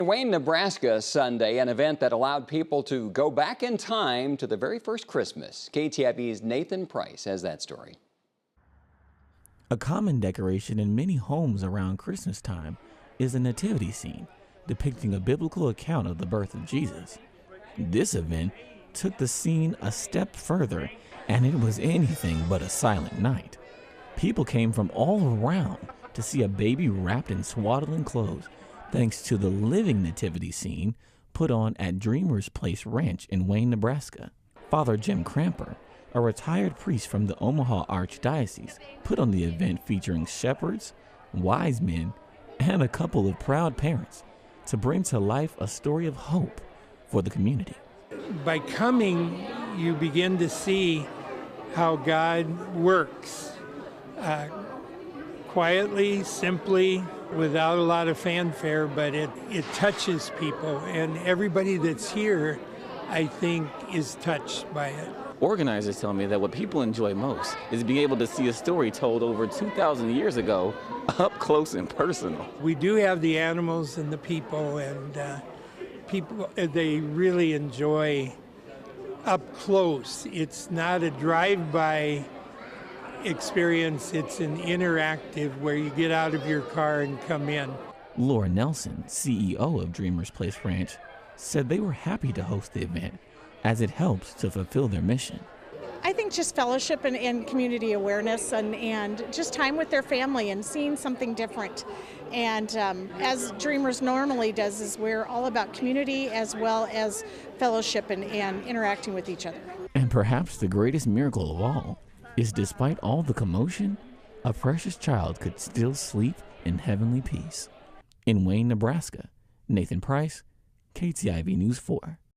Wayne, Nebraska Sunday, an event that allowed people to go back in time to the very first Christmas. KTIV's Nathan Price has that story. A common decoration in many homes around Christmas time is a nativity scene depicting a biblical account of the birth of Jesus. This event took the scene a step further, and it was anything but a silent night. People came from all around to see a baby wrapped in swaddling clothes, thanks to the living nativity scene put on at Dreamer's Place Ranch in Wayne, Nebraska. Father Jim Cramper, a retired priest from the Omaha Archdiocese, put on the event featuring shepherds, wise men, and a couple of proud parents to bring to life a story of hope for the community. By coming, you begin to see how God works quietly, simply, without a lot of fanfare, but it touches people, and everybody that's here, I think, is touched by it. Organizers tell me that what people enjoy most is being able to see a story told over 2,000 years ago up close and personal. We do have the animals and the people, and people, they really enjoy up close. It's not a drive-by experience, it's an interactive where you get out of your car and come in. Laura Nelson, CEO of Dreamer's Place Ranch, said they were happy to host the event as it helps to fulfill their mission. I think just fellowship and community awareness and just time with their family and seeing something different. And as Dreamers normally does, is we're all about community as well as fellowship and interacting with each other. And perhaps the greatest miracle of all is, despite all the commotion, a precious child could still sleep in heavenly peace. In Wayne, Nebraska, Nathan Price, KTIV News 4.